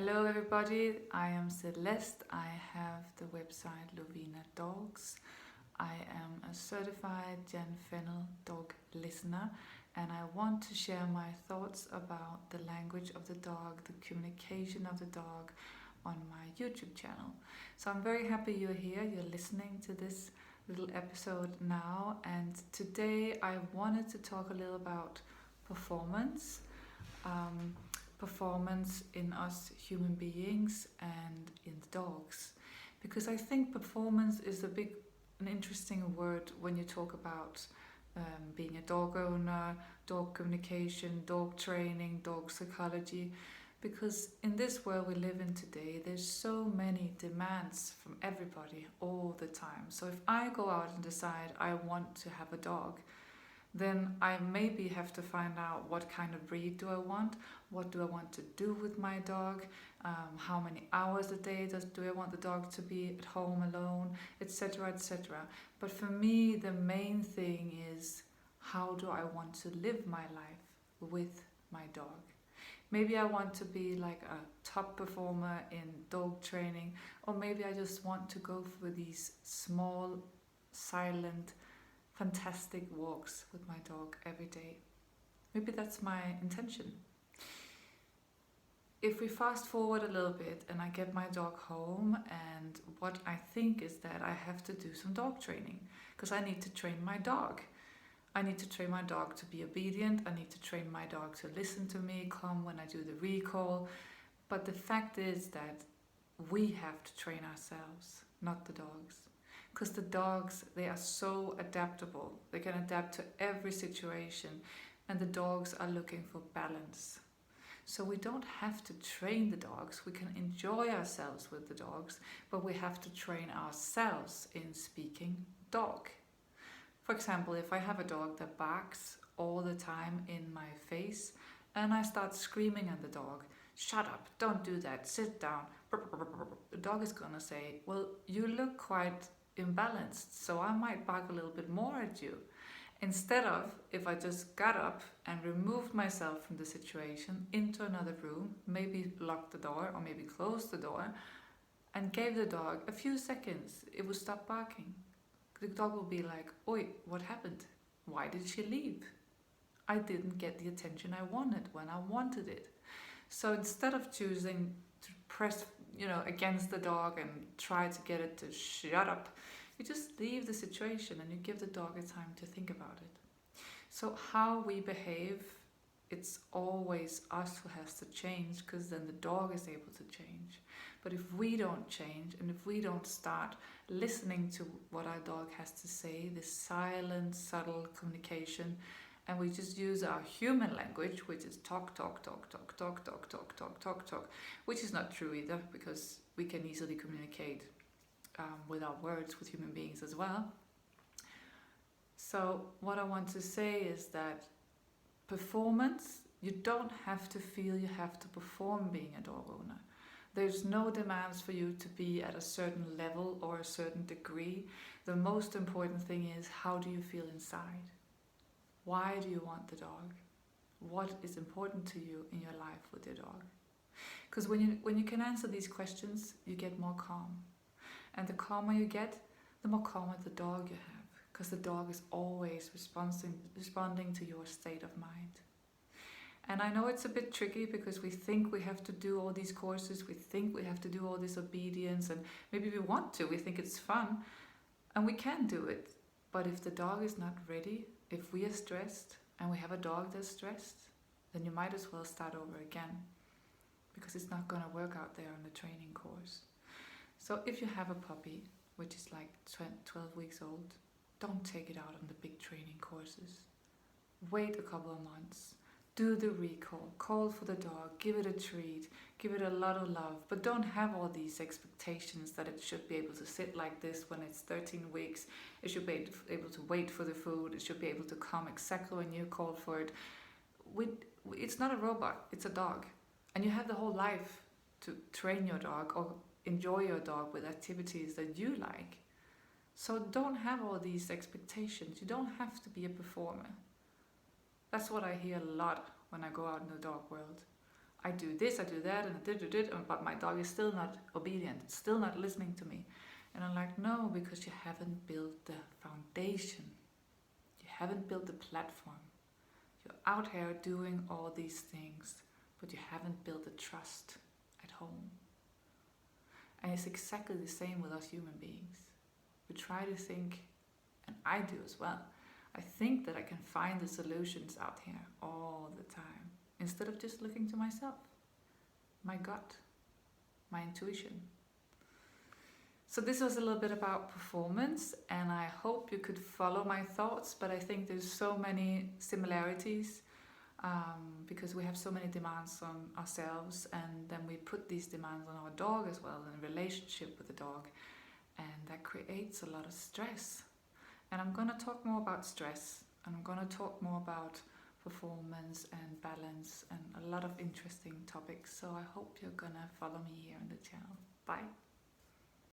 Hello everybody, I am Celeste. I have the website Lovinadogs. I am a certified Jan Fennel dog listener and I want to share my thoughts about the language of the dog, the communication of the dog on my YouTube channel. So I'm very happy you're here, you're listening to this little episode now, and today I wanted to talk a little about performance. Performance in us human beings and in the dogs, because I think performance is an interesting word when you talk about being a dog owner, dog communication, dog training, dog psychology, because in this world we live in today there's so many demands from everybody all the time. So if I go out and decide I want to have a dog, then I maybe have to find out what kind of breed do I want, what do I want to do with my dog, how many hours a day do I want the dog to be at home alone, etc., etc. But for me, the main thing is, how do I want to live my life with my dog? Maybe I want to be like a top performer in dog training, or maybe I just want to go for these small, silent, fantastic walks with my dog every day. Maybe that's my intention. If we fast forward a little bit and I get my dog home, and what I think is that I have to do some dog training because I need to train my dog. I need to train my dog to be obedient. I need to train my dog to listen to me, come when I do the recall. But the fact is that we have to train ourselves, not the dogs. Because the dogs, they are so adaptable. They can adapt to every situation, and the dogs are looking for balance. So we don't have to train the dogs. We can enjoy ourselves with the dogs, but we have to train ourselves in speaking dog. For example, if I have a dog that barks all the time in my face and I start screaming at the dog, "Shut up, don't do that, sit down," the dog is gonna say, "Well, you look quite imbalanced, so I might bark a little bit more at you." Instead of, if I just got up and removed myself from the situation into another room, maybe locked the door or maybe closed the door, and gave the dog a few seconds, it would stop barking. The dog will be like, "Oi, what happened? Why did she leave? I didn't get the attention I wanted when I wanted it." So instead of choosing to press against the dog and try to get it to shut up, you just leave the situation and you give the dog a time to think about it. So how we behave, it's always us who has to change, because then the dog is able to change. But if we don't change, and if we don't start listening to what our dog has to say, this silent, subtle communication, and we just use our human language, which is talk, talk, talk, talk, talk, talk, talk, talk, talk, talk, which is not true either, because we can easily communicate without words with human beings as well. So what I want to say is that performance, you don't have to feel you have to perform being a dog owner. There's no demands for you to be at a certain level or a certain degree. The most important thing is, how do you feel inside? Why do you want the dog? What is important to you in your life with your dog? Because when you can answer these questions, you get more calm. And the calmer you get, the more calmer the dog you have. Because the dog is always responding to your state of mind. And I know it's a bit tricky, because we think we have to do all these courses, we think we have to do all this obedience, and maybe we want to, we think it's fun, and we can do it. But if the dog is not ready, if we are stressed and we have a dog that's stressed, then you might as well start over again, because it's not going to work out there on the training course. So if you have a puppy, which is like 12 weeks old, don't take it out on the big training courses. Wait a couple of months. Do the recall, call for the dog, give it a treat, give it a lot of love, but don't have all these expectations that it should be able to sit like this when it's 13 weeks, it should be able to wait for the food, it should be able to come exactly when you call for it. It's not a robot, it's a dog. And you have the whole life to train your dog or enjoy your dog with activities that you like. So don't have all these expectations, you don't have to be a performer. That's what I hear a lot when I go out in the dog world. I do this, I do that, and but my dog is still not obedient, it's still not listening to me. And I'm like, no, because you haven't built the foundation. You haven't built the platform. You're out here doing all these things, but you haven't built the trust at home. And it's exactly the same with us human beings. We try to think, and I do as well, I think that I can find the solutions out here all the time, instead of just looking to myself, my gut, my intuition. So this was a little bit about performance, and I hope you could follow my thoughts, but I think there's so many similarities because we have so many demands on ourselves, and then we put these demands on our dog as well, in a relationship with the dog, and that creates a lot of stress. And I'm going to talk more about stress, and I'm going to talk more about performance and balance and a lot of interesting topics. So I hope you're going to follow me here on the channel. Bye.